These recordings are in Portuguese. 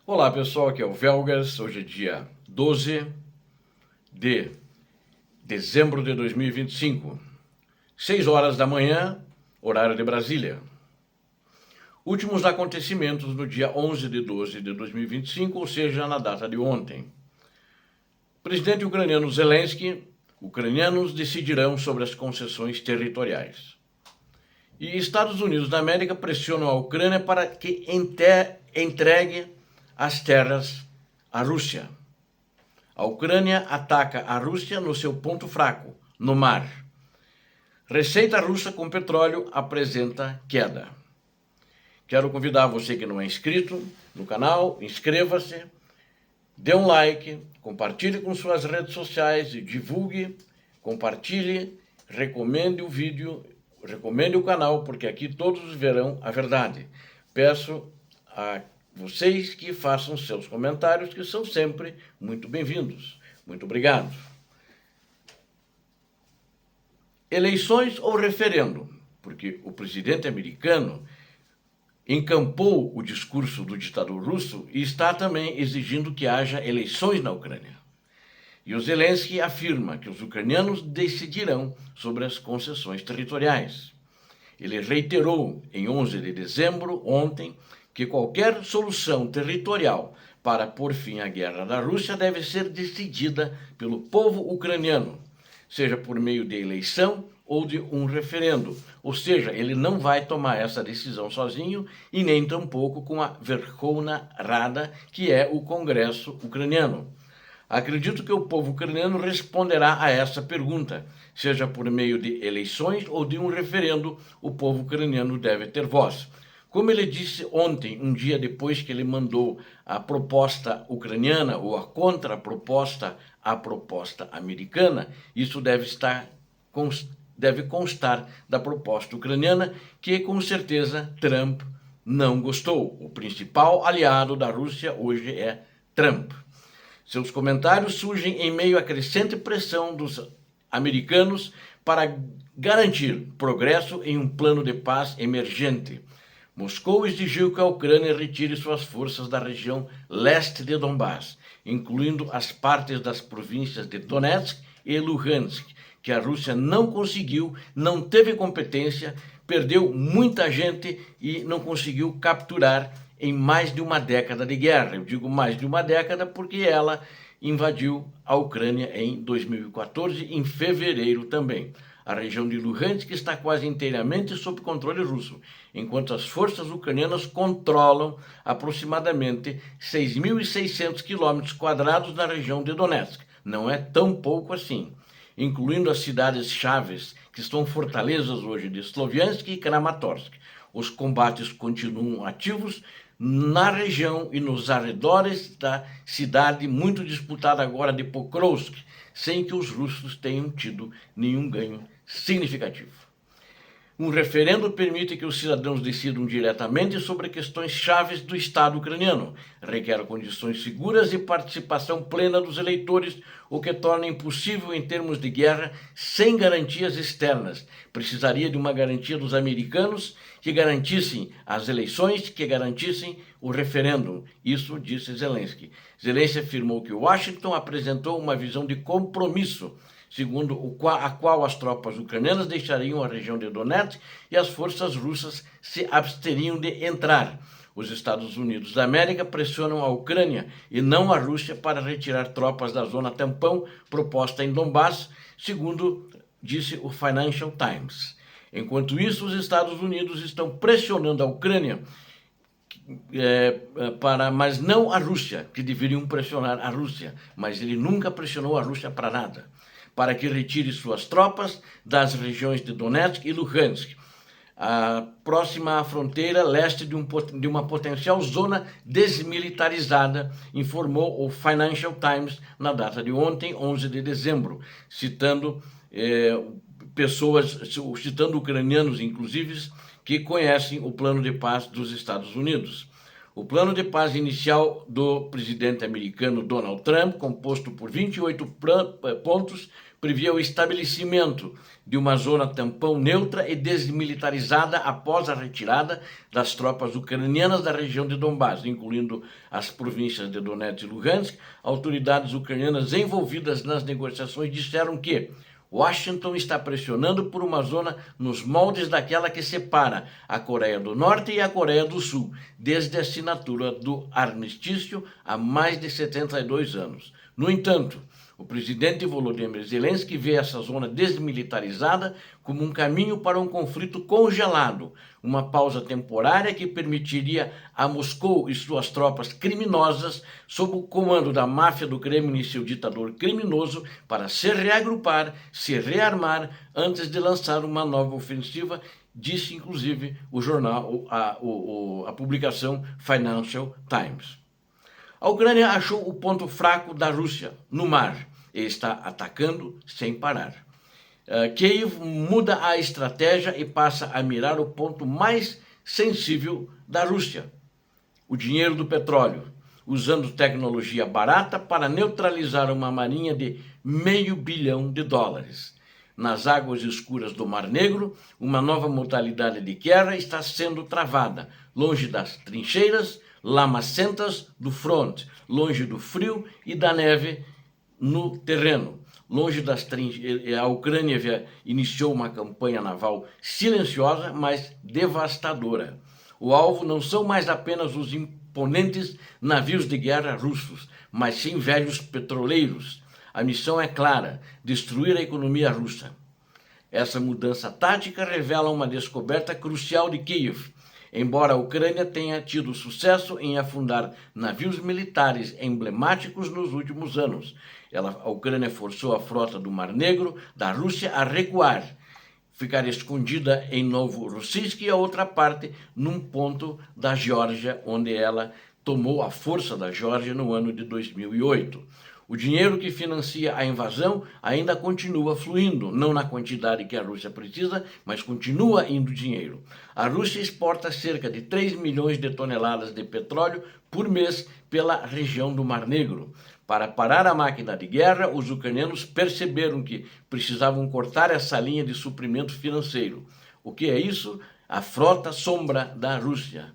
Olá pessoal, aqui é o Velgas, hoje é dia 12 de dezembro de 2025, 6 horas da manhã, horário de Brasília. Últimos acontecimentos no dia 11 de 12 de 2025, ou seja, na data de ontem. Presidente ucraniano Zelensky, ucranianos decidirão sobre as concessões territoriais. E Estados Unidos da América pressionam a Ucrânia para que entregue as terras à Rússia. A Ucrânia ataca a Rússia no seu ponto fraco, no mar. Receita russa com petróleo apresenta queda. Quero convidar você que não é inscrito no canal, inscreva-se, dê um like, compartilhe com suas redes sociais, divulgue, compartilhe, recomende o vídeo, recomende o canal, porque aqui todos verão a verdade. Peço a vocês que façam seus comentários, que são sempre muito bem-vindos. Muito obrigado. Eleições ou referendo? Porque o presidente americano encampou o discurso do ditador russo e está também exigindo que haja eleições na Ucrânia. E o Zelensky afirma que os ucranianos decidirão sobre as concessões territoriais. Ele reiterou em 11 de dezembro, ontem, que qualquer solução territorial para pôr fim à guerra da Rússia deve ser decidida pelo povo ucraniano, seja por meio de eleição ou de um referendo. Ou seja, ele não vai tomar essa decisão sozinho e nem tampouco com a Verkhovna Rada, que é o Congresso ucraniano. Acredito que o povo ucraniano responderá a essa pergunta, seja por meio de eleições ou de um referendo, o povo ucraniano deve ter voz. Como ele disse ontem, um dia depois que ele mandou a proposta ucraniana ou a contraproposta à proposta americana, isso deve constar da proposta ucraniana, que com certeza Trump não gostou. O principal aliado da Rússia hoje é Trump. Seus comentários surgem em meio à crescente pressão dos americanos para garantir progresso em um plano de paz emergente. Moscou exigiu que a Ucrânia retire suas forças da região leste de Donbás, incluindo as partes das províncias de Donetsk e Luhansk, que a Rússia não conseguiu, não teve competência, perdeu muita gente e não conseguiu capturar em mais de uma década de guerra. Eu digo mais de uma década porque ela invadiu a Ucrânia em 2014, em fevereiro também. A região de Luhansk está quase inteiramente sob controle russo, enquanto as forças ucranianas controlam aproximadamente 6.600 km² na região de Donetsk. Não é tão pouco assim, incluindo as cidades-chaves, que estão fortalezas hoje de Sloviansk e Kramatorsk. Os combates continuam ativos na região e nos arredores da cidade muito disputada agora de Pokrovsk, sem que os russos tenham tido nenhum ganho significativo. Um referendo permite que os cidadãos decidam diretamente sobre questões chaves do Estado ucraniano. Requer condições seguras e participação plena dos eleitores, o que torna impossível em termos de guerra sem garantias externas. Precisaria de uma garantia dos americanos que garantissem as eleições, que garantissem o referendo. Isso disse Zelensky. Zelensky afirmou que Washington apresentou uma visão de compromisso, segundo a qual as tropas ucranianas deixariam a região de Donetsk e as forças russas se absteriam de entrar. Os Estados Unidos da América pressionam a Ucrânia e não a Rússia para retirar tropas da zona tampão proposta em Donbás, segundo disse o Financial Times. Enquanto isso, os Estados Unidos estão pressionando a Ucrânia, mas não a Rússia, que deveriam pressionar a Rússia, mas ele nunca pressionou a Rússia para nada, para que retire suas tropas das regiões de Donetsk e Luhansk, a próxima à fronteira leste de uma potencial zona desmilitarizada, informou o Financial Times na data de ontem, 11 de dezembro, citando citando ucranianos, inclusive, que conhecem o plano de paz dos Estados Unidos. O plano de paz inicial do presidente americano Donald Trump, composto por 28 pontos, previa o estabelecimento de uma zona tampão neutra e desmilitarizada após a retirada das tropas ucranianas da região de Donbás, incluindo as províncias de Donetsk e Luhansk. Autoridades ucranianas envolvidas nas negociações disseram que Washington está pressionando por uma zona nos moldes daquela que separa a Coreia do Norte e a Coreia do Sul, desde a assinatura do armistício há mais de 72 anos. No entanto, o presidente Volodymyr Zelensky vê essa zona desmilitarizada como um caminho para um conflito congelado, uma pausa temporária que permitiria a Moscou e suas tropas criminosas, sob o comando da máfia do Kremlin e seu ditador criminoso, para se reagrupar, se rearmar, antes de lançar uma nova ofensiva, disse inclusive o jornal, a publicação Financial Times. A Ucrânia achou o ponto fraco da Rússia no mar e está atacando sem parar. Kiev muda a estratégia e passa a mirar o ponto mais sensível da Rússia, o dinheiro do petróleo, usando tecnologia barata para neutralizar uma marinha de $500 bilhão. Nas águas escuras do Mar Negro, uma nova modalidade de guerra está sendo travada, longe das trincheiras lamacentas do front, longe do frio e da neve no terreno. Longe das trincheiras, a Ucrânia iniciou uma campanha naval silenciosa, mas devastadora. O alvo não são mais apenas os imponentes navios de guerra russos, mas sim velhos petroleiros. A missão é clara: destruir a economia russa. Essa mudança tática revela uma descoberta crucial de Kiev. Embora a Ucrânia tenha tido sucesso em afundar navios militares emblemáticos nos últimos anos, a Ucrânia forçou a frota do Mar Negro da Rússia a recuar, ficar escondida em Novorossiysk e a outra parte num ponto da Geórgia, onde ela tomou a força da Geórgia no ano de 2008. O dinheiro que financia a invasão ainda continua fluindo, não na quantidade que a Rússia precisa, mas continua indo dinheiro. A Rússia exporta cerca de 3 milhões de toneladas de petróleo por mês pela região do Mar Negro. Para parar a máquina de guerra, os ucranianos perceberam que precisavam cortar essa linha de suprimento financeiro. O que é isso? A frota sombra da Rússia.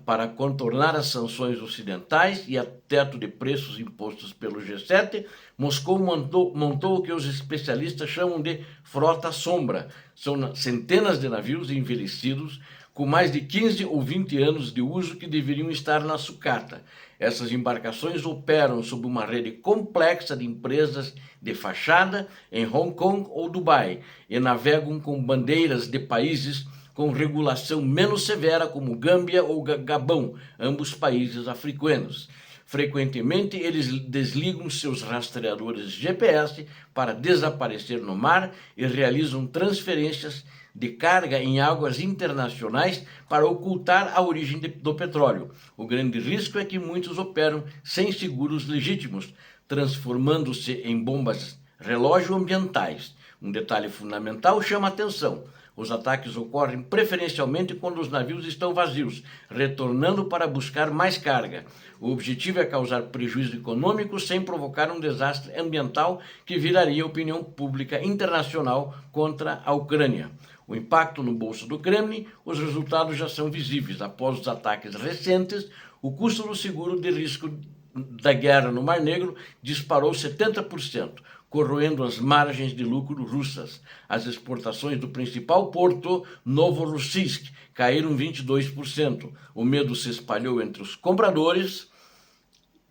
Para contornar as sanções ocidentais e a teto de preços impostos pelo G7, Moscou montou o que os especialistas chamam de frota sombra. São centenas de navios envelhecidos com mais de 15 ou 20 anos de uso que deveriam estar na sucata. Essas embarcações operam sob uma rede complexa de empresas de fachada em Hong Kong ou Dubai e navegam com bandeiras de países com regulação menos severa, como Gâmbia ou Gabão, ambos países africanos. Frequentemente, eles desligam seus rastreadores GPS para desaparecer no mar e realizam transferências de carga em águas internacionais para ocultar a origem do petróleo. O grande risco é que muitos operam sem seguros legítimos, transformando-se em bombas relógio ambientais. Um detalhe fundamental chama a atenção: os ataques ocorrem preferencialmente quando os navios estão vazios, retornando para buscar mais carga. O objetivo é causar prejuízo econômico sem provocar um desastre ambiental que viraria a opinião pública internacional contra a Ucrânia. O impacto no bolso do Kremlin, os resultados já são visíveis. Após os ataques recentes, o custo do seguro de risco da guerra no Mar Negro disparou 70%, corroendo as margens de lucro russas. As exportações do principal porto, Novorossiysk, caíram 22%. O medo se espalhou entre os compradores.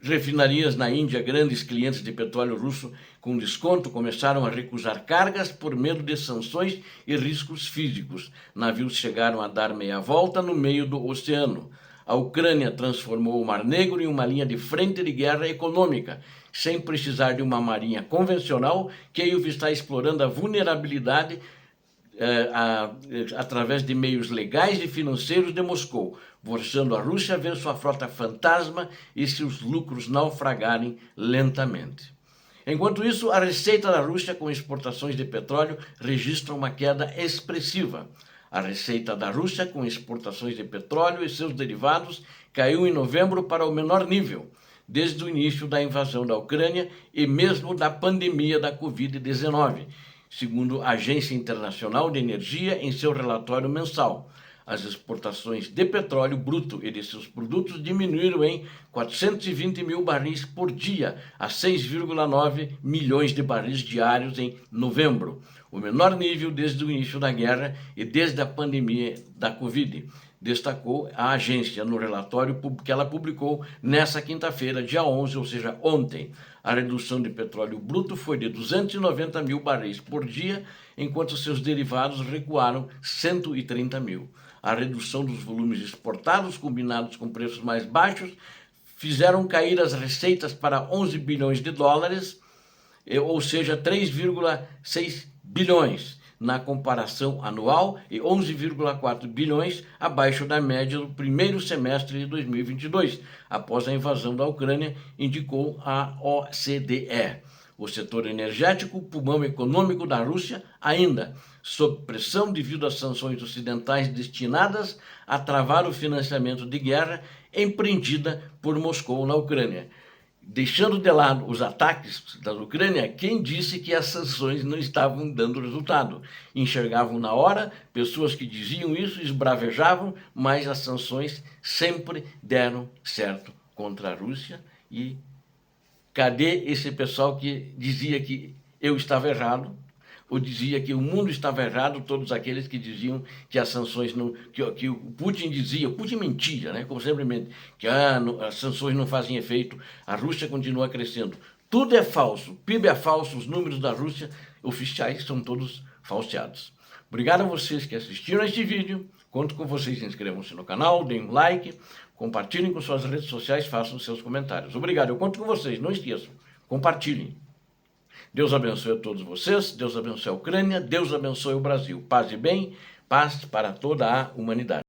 Refinarias na Índia, grandes clientes de petróleo russo com desconto, começaram a recusar cargas por medo de sanções e riscos físicos. Navios chegaram a dar meia volta no meio do oceano. A Ucrânia transformou o Mar Negro em uma linha de frente de guerra econômica. Sem precisar de uma marinha convencional, Kiev está explorando a vulnerabilidade através de meios legais e financeiros de Moscou, forçando a Rússia a ver sua frota fantasma e seus lucros naufragarem lentamente. Enquanto isso, a receita da Rússia com exportações de petróleo registra uma queda expressiva. A receita da Rússia com exportações de petróleo e seus derivados caiu em novembro para o menor nível, desde o início da invasão da Ucrânia e mesmo da pandemia da Covid-19, segundo a Agência Internacional de Energia em seu relatório mensal. As exportações de petróleo bruto e de seus produtos diminuíram em 420 mil barris por dia, a 6,9 milhões de barris diários em novembro, o menor nível desde o início da guerra e desde a pandemia da Covid, destacou a agência no relatório que ela publicou nesta quinta-feira, dia 11, ou seja, ontem. A redução de petróleo bruto foi de 290 mil barris por dia, enquanto seus derivados recuaram 130 mil. A redução dos volumes exportados, combinados com preços mais baixos, fizeram cair as receitas para 11 bilhões de dólares, ou seja, 3,6 bilhões na comparação anual e 11,4 bilhões abaixo da média do primeiro semestre de 2022, após a invasão da Ucrânia, indicou a OCDE. O setor energético, o pulmão econômico da Rússia, ainda sob pressão devido às sanções ocidentais destinadas a travar o financiamento de guerra empreendida por Moscou na Ucrânia. Deixando de lado os ataques da Ucrânia, quem disse que as sanções não estavam dando resultado? Enxergavam na hora, pessoas que diziam isso esbravejavam, mas as sanções sempre deram certo contra a Rússia. E cadê esse pessoal que dizia que eu estava errado, ou dizia que o mundo estava errado, todos aqueles que diziam que as sanções não, que o Putin dizia, o Putin mentia, né, como sempre mente, que as sanções não fazem efeito, a Rússia continua crescendo. Tudo é falso, o PIB é falso, os números da Rússia oficiais são todos falseados. Obrigado a vocês que assistiram a este vídeo, conto com vocês, inscrevam-se no canal, deem um like, compartilhem com suas redes sociais, façam seus comentários. Obrigado, eu conto com vocês, não esqueçam, compartilhem. Deus abençoe a todos vocês, Deus abençoe a Ucrânia, Deus abençoe o Brasil. Paz e bem, paz para toda a humanidade.